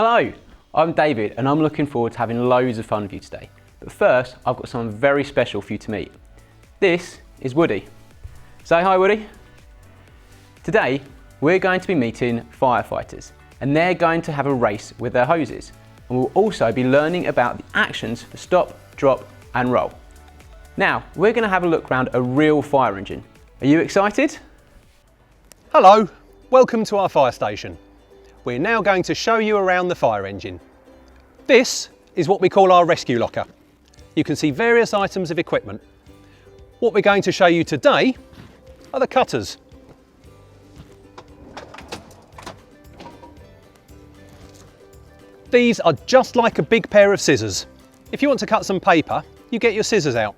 Hello, I'm David and I'm looking forward to having loads of fun with you today. But first, I've got someone very special for you to meet. This is Woody. Say hi, Woody. Today, we're going to be meeting firefighters and they're going to have a race with their hoses. And we'll also be learning about the actions for stop, drop and roll. Now, we're going to have a look around a real fire engine. Are you excited? Hello, welcome to our fire station. We're now going to show you around the fire engine. This is what we call our rescue locker. You can see various items of equipment. What we're going to show you today are the cutters. These are just like a big pair of scissors. If you want to cut some paper, you get your scissors out.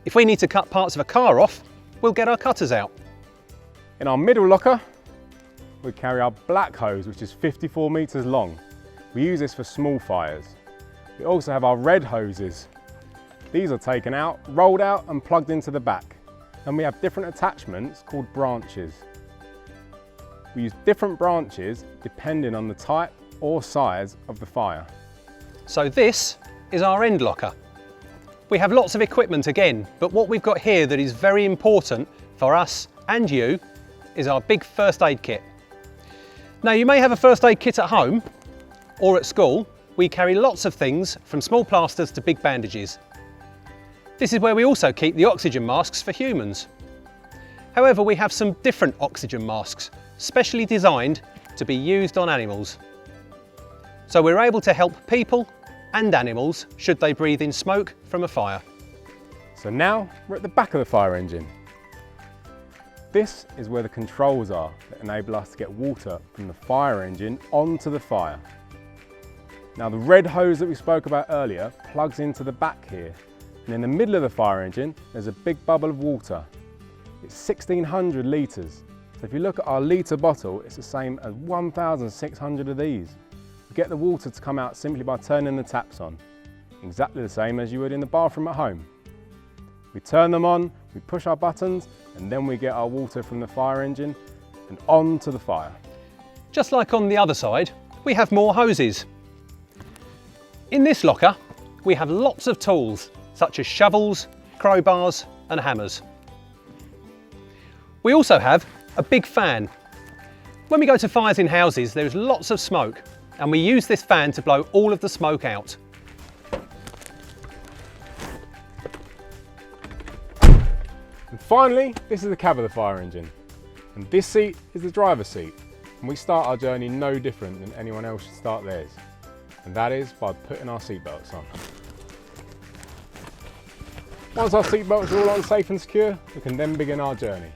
If we need to cut parts of a car off, we'll get our cutters out. In our middle locker, we carry our black hose, which is 54 metres long. We use this for small fires. We also have our red hoses. These are taken out, rolled out and plugged into the back. And we have different attachments called branches. We use different branches depending on the type or size of the fire. So this is our end locker. We have lots of equipment again, but what we've got here that is very important for us and you is our big first aid kit. Now you may have a first aid kit at home or at school. We carry lots of things from small plasters to big bandages. This is where we also keep the oxygen masks for humans. However, we have some different oxygen masks, specially designed to be used on animals. So we're able to help people and animals should they breathe in smoke from a fire. So now we're at the back of the fire engine. This is where the controls are that enable us to get water from the fire engine onto the fire. Now the red hose that we spoke about earlier plugs into the back here, and in the middle of the fire engine there's a big bubble of water. It's 1600 litres. So if you look at our litre bottle, it's the same as 1600 of these. You get the water to come out simply by turning the taps on, exactly the same as you would in the bathroom at home. We turn them on, we push our buttons, and then we get our water from the fire engine and on to the fire. Just like on the other side, we have more hoses. In this locker, we have lots of tools, such as shovels, crowbars and hammers. We also have a big fan. When we go to fires in houses, there is lots of smoke, and we use this fan to blow all of the smoke out. And finally, this is the cab of the fire engine. And this seat is the driver's seat. And we start our journey no different than anyone else should start theirs. And that is by putting our seatbelts on. Once our seatbelts are all on safe and secure, we can then begin our journey.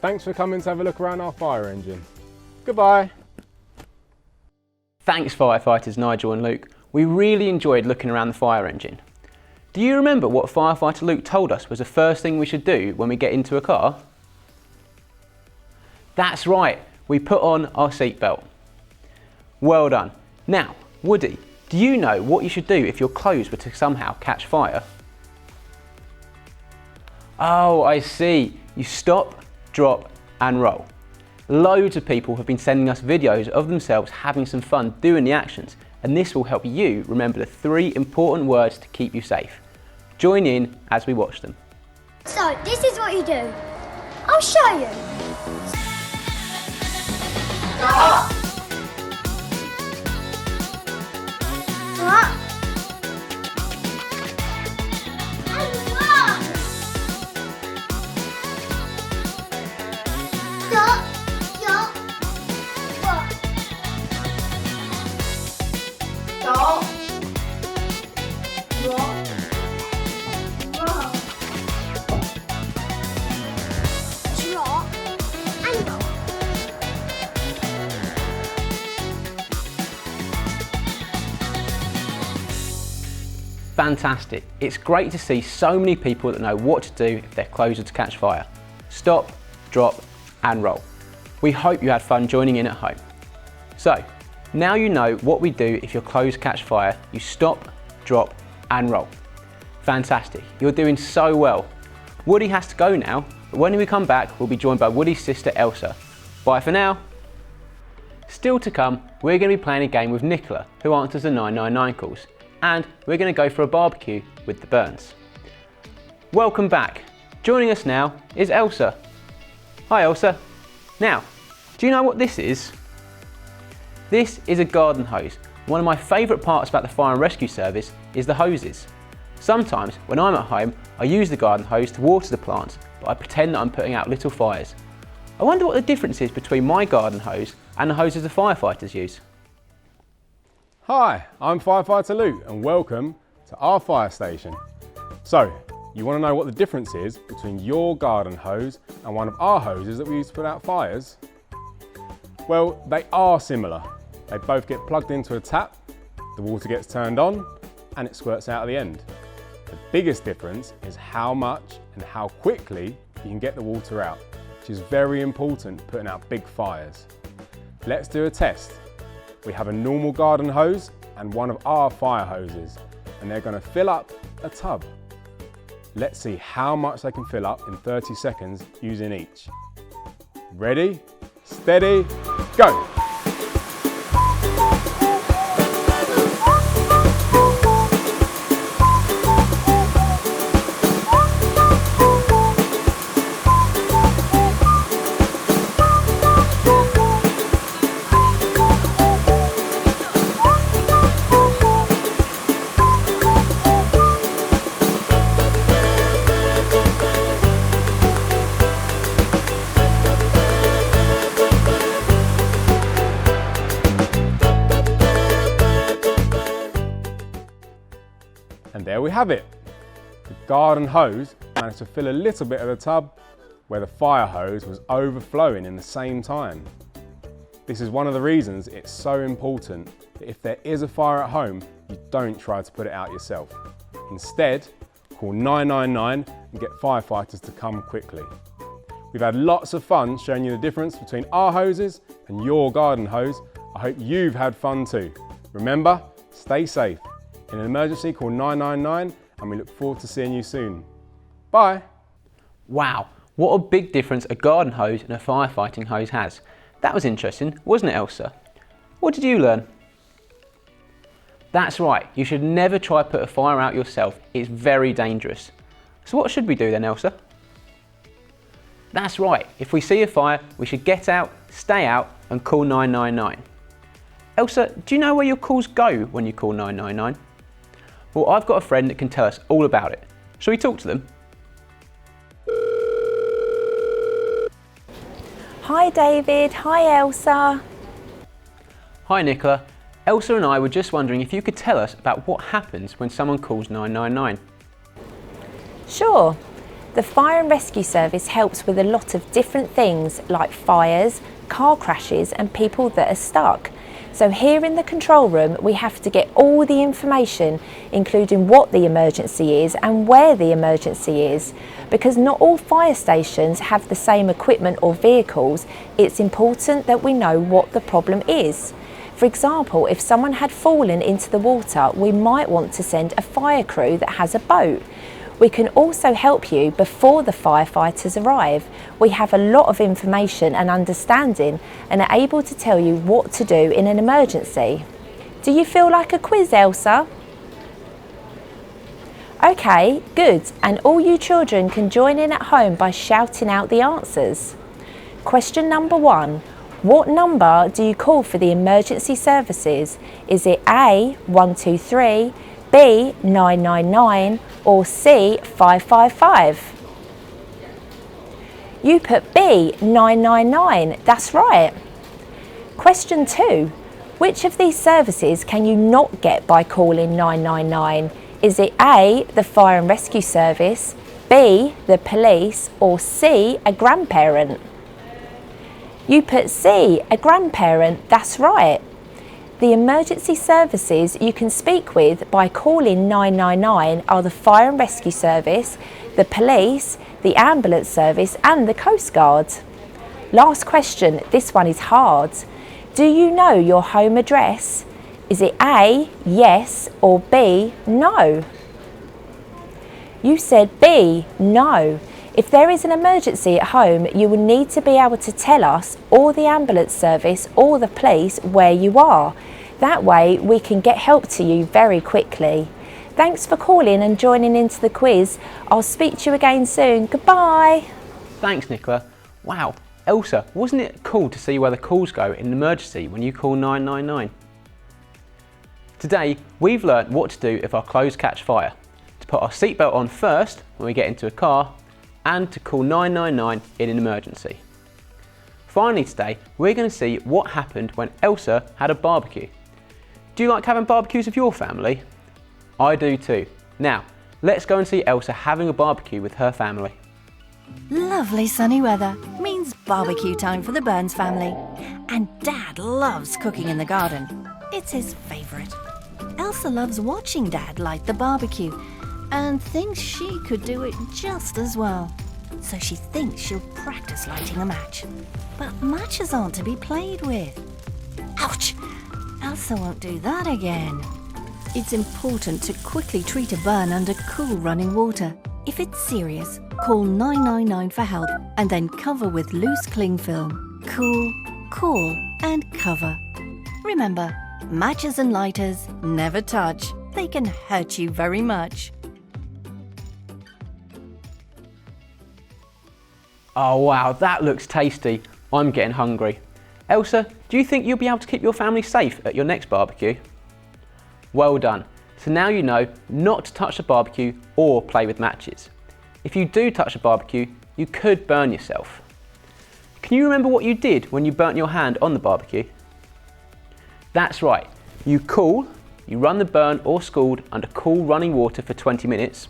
Thanks for coming to have a look around our fire engine. Goodbye. Thanks firefighters Nigel and Luke. We really enjoyed looking around the fire engine. Do you remember what firefighter Luke told us was the first thing we should do when we get into a car? That's right, we put on our seatbelt. Well done. Now, Woody, do you know what you should do if your clothes were to somehow catch fire? Oh, I see. You stop, drop and roll. Loads of people have been sending us videos of themselves having some fun doing the actions, and this will help you remember the 3 important words to keep you safe. Join in as we watch them. So, this is what you do. I'll show you. Stop. Stop. And run. Stop. Stop. Stop. Stop. Stop. Fantastic. It's great to see so many people that know what to do if their clothes are to catch fire. Stop, drop and roll. We hope you had fun joining in at home. So, now you know what we do if your clothes catch fire. You stop, drop and roll. Fantastic. You're doing so well. Woody has to go now, but when we come back, we'll be joined by Woody's sister Elsa. Bye for now. Still to come, we're going to be playing a game with Nicola, who answers the 999 calls, and we're going to go for a barbecue with the Byrnes. Welcome back. Joining us now is Elsa. Hi Elsa. Now, do you know what this is? This is a garden hose. One of my favourite parts about the fire and rescue service is the hoses. Sometimes when I'm at home, I use the garden hose to water the plants, but I pretend that I'm putting out little fires. I wonder what the difference is between my garden hose and the hoses the firefighters use. Hi, I'm Firefighter Luke and welcome to our fire station. So, you want to know what the difference is between your garden hose and one of our hoses that we use to put out fires? Well, they are similar. They both get plugged into a tap, the water gets turned on and it squirts out at the end. The biggest difference is how much and how quickly you can get the water out, which is very important putting out big fires. Let's do a test. We have a normal garden hose and one of our fire hoses, and they're going to fill up a tub. Let's see how much they can fill up in 30 seconds using each. Ready, steady, go! And there we have it. The garden hose managed to fill a little bit of the tub where the fire hose was overflowing in the same time. This is one of the reasons it's so important that if there is a fire at home, you don't try to put it out yourself. Instead, call 999 and get firefighters to come quickly. We've had lots of fun showing you the difference between our hoses and your garden hose. I hope you've had fun too. Remember, stay safe. In an emergency, call 999 and we look forward to seeing you soon. Bye. Wow, what a big difference a garden hose and a firefighting hose has. That was interesting, wasn't it Elsa? What did you learn? That's right, you should never try to put a fire out yourself. It's very dangerous. So what should we do then, Elsa? That's right, if we see a fire, we should get out, stay out and call 999. Elsa, do you know where your calls go when you call 999? Well, I've got a friend that can tell us all about it. Shall we talk to them? Hi David, hi Elsa. Hi Nicola. Elsa and I were just wondering if you could tell us about what happens when someone calls 999. Sure. The Fire and Rescue Service helps with a lot of different things like fires, car crashes and people that are stuck. So here in the control room we have to get all the information, including what the emergency is and where the emergency is. Because not all fire stations have the same equipment or vehicles, it's important that we know what the problem is. For example, if someone had fallen into the water, we might want to send a fire crew that has a boat. We can also help you before the firefighters arrive. We have a lot of information and understanding and are able to tell you what to do in an emergency. Do you feel like a quiz, Elsa? Okay, good. And all you children can join in at home by shouting out the answers. Question number 1. What number do you call for the emergency services? Is it A, 123, B, 999 or C, 555? You put B, 999, that's right. Question 2. Which of these services can you not get by calling 999? Is it A, the Fire and Rescue Service, B, the police or C, a grandparent? You put C, a grandparent, that's right. The emergency services you can speak with by calling 999 are the Fire and Rescue Service, the police, the ambulance service and the Coast Guard. Last question, this one is hard. Do you know your home address? Is it A, yes or B, no? You said B, no. If there is an emergency at home, you will need to be able to tell us or the ambulance service or the police where you are. That way we can get help to you very quickly. Thanks for calling and joining into the quiz. I'll speak to you again soon. Goodbye. Thanks, Nicola. Wow, Elsa, wasn't it cool to see where the calls go in an emergency when you call 999? Today, we've learnt what to do if our clothes catch fire, to put our seatbelt on first when we get into a car, and to call 999 in an emergency. Finally today, we're going to see what happened when Elsa had a barbecue. Do you like having barbecues with your family? I do too. Now, let's go and see Elsa having a barbecue with her family. Lovely sunny weather means barbecue time for the Byrnes family. And Dad loves cooking in the garden. It's his favourite. Elsa loves watching Dad light the barbecue and thinks she could do it just as well. So she thinks she'll practice lighting a match. But matches aren't to be played with. Ouch! Elsa won't do that again. It's important to quickly treat a burn under cool running water. If it's serious, call 999 for help and then cover with loose cling film. Cool, cool and cover. Remember, matches and lighters never touch. They can hurt you very much. Oh wow, that looks tasty. I'm getting hungry. Elsa, do you think you'll be able to keep your family safe at your next barbecue? Well done. So now you know not to touch the barbecue or play with matches. If you do touch a barbecue, you could burn yourself. Can you remember what you did when you burnt your hand on the barbecue? That's right. You cool, you run the burn or scald under cool running water for 20 minutes.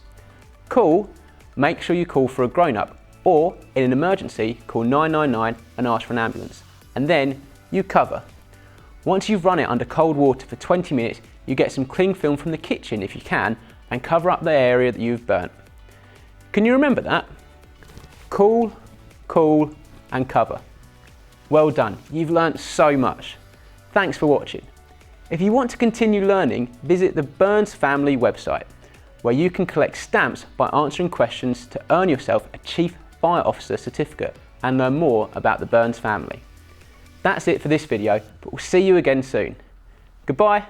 Cool, make sure you call for a grown-up, or in an emergency, call 999 and ask for an ambulance. And then you cover. Once you've run it under cold water for 20 minutes, you get some cling film from the kitchen if you can and cover up the area that you've burnt. Can you remember that? Cool, cool and cover. Well done, you've learnt so much. Thanks for watching. If you want to continue learning, visit the Byrnes family website, where you can collect stamps by answering questions to earn yourself a Chief Fire Officer certificate and learn more about the Byrnes family. That's it for this video, but we'll see you again soon. Goodbye.